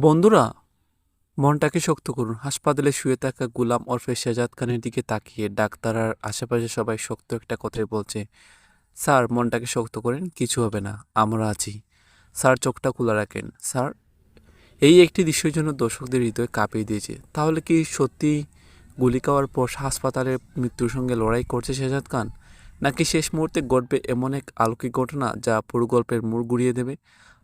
বন্ধুরা, মনটাকে শক্ত করুন। হাসপাতালে শুয়ে থাকা গুলাম ওরফে শেজাদ খানের দিকে তাকিয়ে ডাক্তার আর আশেপাশে সবাই শক্ত একটা কথাই বলছে, স্যার মনটাকে শক্ত করেন, কিছু হবে না, আমরা আছি। স্যার চোখটা খোলা রাখেন। স্যার, এই একটি দৃশ্যের জন্য দর্শকদের হৃদয় কাঁপিয়ে দিয়েছে। তাহলে কি সত্যি গুলি খাওয়ার পর হাসপাতালে মৃত্যুর সঙ্গে লড়াই করছে শেজাদ খান, নাকি শেষ মুহূর্তে ঘটবে এমন এক অলৌকিক ঘটনা যা পুরো গল্পের মোড় ঘুরিয়ে দেবে?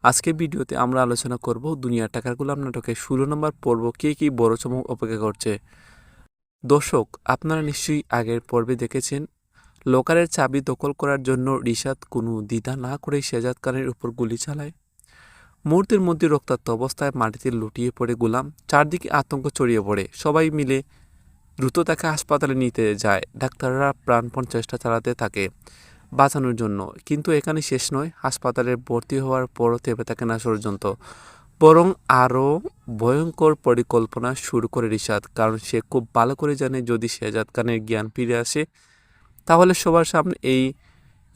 আজকের ভিডিওতে আমরা আলোচনা করব দুনিয়ার টাকার গোলাম নাটকের 16 নম্বর পর্ব কে কি বড় চমক অপেক্ষা করছে। দর্শক, আপনারা নিশ্চয়ই আগের পর্বে দেখেছেন, লকারের চাবি দখল করার জন্য রিশাদ কোনো দ্বিধা না করেই শেজাদ খানের উপর গুলি চালায়। মুহূর্তের মধ্যে রক্তাক্ত অবস্থায় মাটিতে লুটিয়ে পড়ে গোলাম। চারদিকে আতঙ্ক ছড়িয়ে পড়ে। সবাই মিলে দ্রুত তাকে হাসপাতালে নিতে যায়। ডাক্তাররা প্রাণপণ চেষ্টা চালাতে থাকে বাঁচানোর জন্য। কিন্তু এখানে শেষ নয়। হাসপাতালে ভর্তি হওয়ার পরও থেমে থাকে না ষড়যন্ত্র, বরং আরও ভয়ঙ্কর পরিকল্পনা শুরু করে রিশাদ। কারণ সে খুব ভালো করে জানে, যদি শেজাদ খানের জ্ঞান ফিরে আসে তাহলে সবার সামনে এই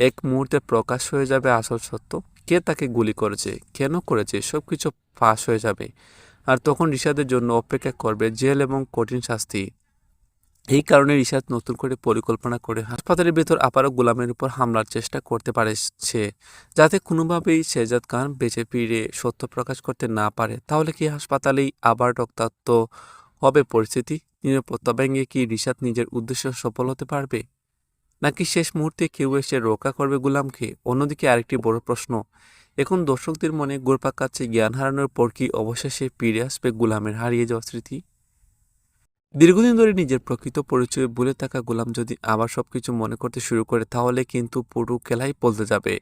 এক মুহূর্তে প্রকাশ হয়ে যাবে আসল সত্য। কে তাকে গুলি করেছে, কেন করেছে, সব কিছু ফাঁস হয়ে যাবে। আর তখন রিশাদের জন্য অপেক্ষা করবে জেল এবং কঠিন শাস্তি। এই কারণে রিশাদ নতুন করে পরিকল্পনা করে হাসপাতালের ভেতর আবারও গোলামের উপর হামলার চেষ্টা করতে পারে সে, যাতে কোনোভাবেই শেজাদ খান বেঁচে ফিরে সত্য প্রকাশ করতে না পারে। তাহলে কি হাসপাতালেই আবার রক্তাক্ত হবে পরিস্থিতি? নিরাপত্তা ভেঙে কি রিশাদ নিজের উদ্দেশ্য সফল হতে পারবে, নাকি শেষ মুহূর্তে কেউ এসে রক্ষা করবে গোলামকে? অন্যদিকে আরেকটি বড় প্রশ্ন এখন দর্শকদের মনে ঘুরপাক খাচ্ছে, জ্ঞান হারানোর পর কি অবশেষে ফিরে আসবে গোলামের হারিয়ে যাওয়া স্মৃতি? দীর্ঘদিন ধরে নিজের প্রকৃত পরিচয় ভুলে থাকা গোলাম যদি আবার সবকিছু মনে করতে শুরু করে, তাহলে কিন্তু পুরো খেলাই বলতে যাবে।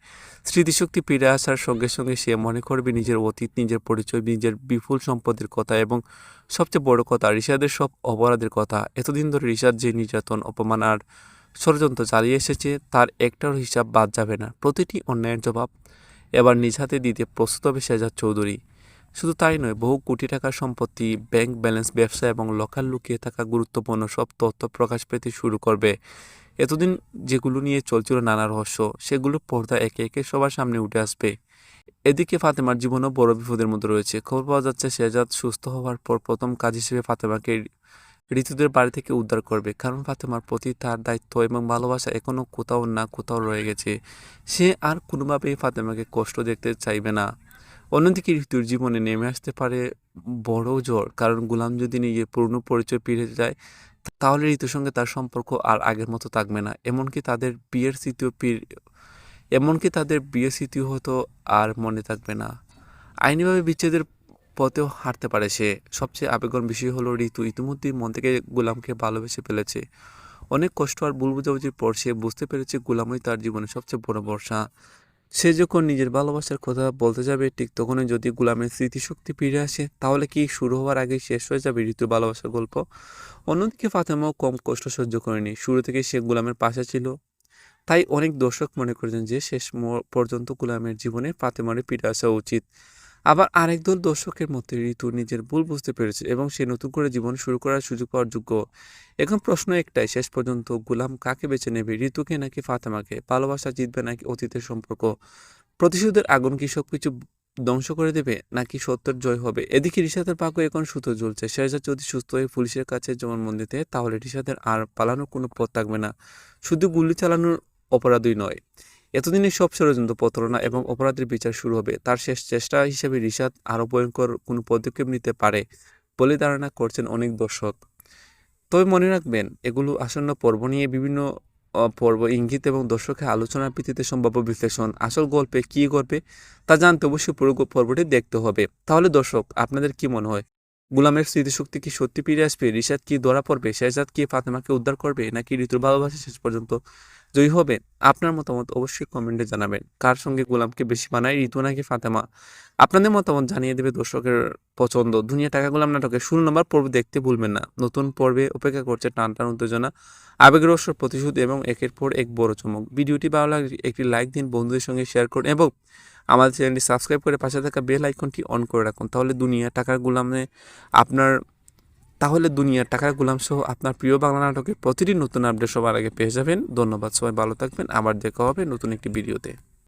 স্মৃতিশক্তি ফিরে আসার সঙ্গে সঙ্গে সে মনে করবে নিজের অতীত, নিজের পরিচয়, নিজের বিপুল সম্পদের কথা এবং সবচেয়ে বড় কথা, রিশাদের সব অপরাধের কথা। এতদিন ধরে রিশাদ যে নির্যাতন, অপমান আর ষড়যন্ত্র চালিয়ে এসেছে, তার একটার হিসাব বাদ যাবে না। প্রতিটি অন্যায়ের জবাব এবার নিজ হাতে দিতে প্রস্তুত হবে শেজাদ চৌধুরী। শুধু তাই নয়, বহু কোটি টাকার সম্পত্তি, ব্যাংক ব্যালেন্স, ব্যবসা এবং লকার লুকিয়ে থাকা গুরুত্বপূর্ণ সব তথ্য প্রকাশ পেতে শুরু করবে। এতদিন যেগুলো নিয়ে চলছিল নানা রহস্য, সেগুলো পর্দা একে একে সবার সামনে উঠে আসবে। এদিকে ফাতেমার জীবনও বড় বিপদের মধ্যে রয়েছে। খবর পাওয়া যাচ্ছে শেজাদ সুস্থ হওয়ার পর প্রথম কাজ হিসেবে ফাতেমাকে ঋতুদের বাড়ি থেকে উদ্ধার করবে। কারণ ফাতেমার প্রতি তার দায়িত্ব এবং ভালোবাসা এখনও কোথাও না কোথাও রয়ে গেছে। সে আর কোনোভাবেই ফাতেমাকে কষ্ট দেখতে চাইবে না। অন্যদিকে ঋতুর জীবনে নেমে আসতে পারে বড় ঝড়। কারণ গোলাম যদি নিজের পুরনো পরিচয় ফিরে যায়, তাহলে ঋতুর সঙ্গে তার সম্পর্ক আর আগের মতো থাকবে না। এমনকি তাদের বিয়ের স্মৃতিও হয়তো আর মনে থাকবে না। আইনিভাবে বিচ্ছেদের পথেও হাঁটতে পারে সে। সবচেয়ে আবেগন বিষয় হলো, ঋতু ইতিমধ্যেই মন থেকে গোলামকে ভালোবেসে ফেলেছে। অনেক কষ্ট আর ভুল বোঝাবুঝির পর সে বুঝতে পেরেছে গোলামই তার জীবনের সবচেয়ে বড় ভরসা। সে যখন নিজের ভালোবাসার কথা বলতে যাবে, ঠিক তখনই যদি গোলামের স্মৃতিশক্তি ফিরে আসে, তাহলে কি শুরু হওয়ার আগেই শেষ হয়ে যাবে ঋতুর ভালোবাসার গল্প? অন্যদিকে ফাতেমাও কম কষ্ট সহ্য করেনি। শুরু থেকে সে গোলামের পাশে ছিল। তাই অনেক দর্শক মনে করেছেন যে শেষ পর্যন্ত গোলামের জীবনে ফাতেমারই ফিরে আসা উচিত। আবার আরেক দল দর্শকের মতে ঋতু নিজের ভুল বুঝতে পেরেছে এবং সে নতুন করে জীবন শুরু করার সুযোগ পাওয়ার যোগ্য। এখন প্রশ্ন একটাই, শেষ পর্যন্ত গোলাম কাকে বেছে নেবে, ঋতুকে নাকি ফাতেমাকে? ভালোবাসা জিতবে নাকি অতীতের সম্পর্ক? প্রতিশোধের আগুন কি সবকিছু ধ্বংস করে দেবে, নাকি সত্যের জয় হবে? এদিকে রিশাদের ভাগ্য এখন সুতো জ্বলছে। শেহজাদ যদি সুস্থ হয়ে পুলিশের কাছে জবানবন্দি দেয়, তাহলে রিশাদের আর পালানোর কোনো পথ থাকবে না। শুধু গুলি চালানোর অপরাধই নয়, এতদিনের সব ষড়যন্ত্র, প্রতারণা এবং অপরাধের বিচার শুরু হবে। তার শেষ চেষ্টা হিসেবে রিশাদ আরও ভয়ঙ্কর কোনো পদক্ষেপ নিতে পারে বলে ধারণা করছেন অনেক দর্শক। তবে মনে রাখবেন, এগুলো আসন্ন পর্ব নিয়ে বিভিন্ন পর্ব ইঙ্গিত এবং দর্শকের আলোচনার ভিত্তিতে সম্ভাব্য বিশ্লেষণ। আসল গল্পে কী ঘটবে তা জানতে অবশ্যই পুরো পর্বটি দেখতে হবে। তাহলে দর্শক, আপনাদের কি মনে হয়, গোলামের স্মৃতিশক্তি কি সত্যি ফিরে আসবে? রিশাদ কি ধরা পড়বে? শেহজাদ কি ফাতেমাকে উদ্ধার করবে, নাকি ঋতুর ভালোবাসা শেষ পর্যন্ত জয়ী হবে? আপনার মতামত অবশ্যই কমেন্টে জানাবেন। কার সঙ্গে গোলামকে বেশি মানায়, ঋতু নাকি ফাতেমা? আপনাদের মতামত জানিয়ে দেবে দর্শকের পছন্দ। দুনিয়া টাকা গোলাম নাটকের 16 নম্বর পর্ব দেখতে ভুলবেন না। নতুন পর্বে অপেক্ষা করছে টান টান উত্তেজনা, আবেগ, রহস্য, প্রতিশোধ এবং একের পর এক বড় চমক। ভিডিওটি ভালো লাগলে একটি লাইক দিন, বন্ধুদের সঙ্গে শেয়ার করুন এবং আমাদের চ্যানেলটি সাবস্ক্রাইব করে পাশে থাকা বেল আইকনটি অন করে রাখুন। আপনার দুনিয়ার টাকার গোলাম সহ আপনার প্রিয় বাংলা নাটকের প্রতিটি নতুন আপডেট সবার আগে পেয়ে যাবেন। ধন্যবাদ, সবাই ভালো থাকবেন। আবার দেখা হবে নতুন একটি ভিডিওতে।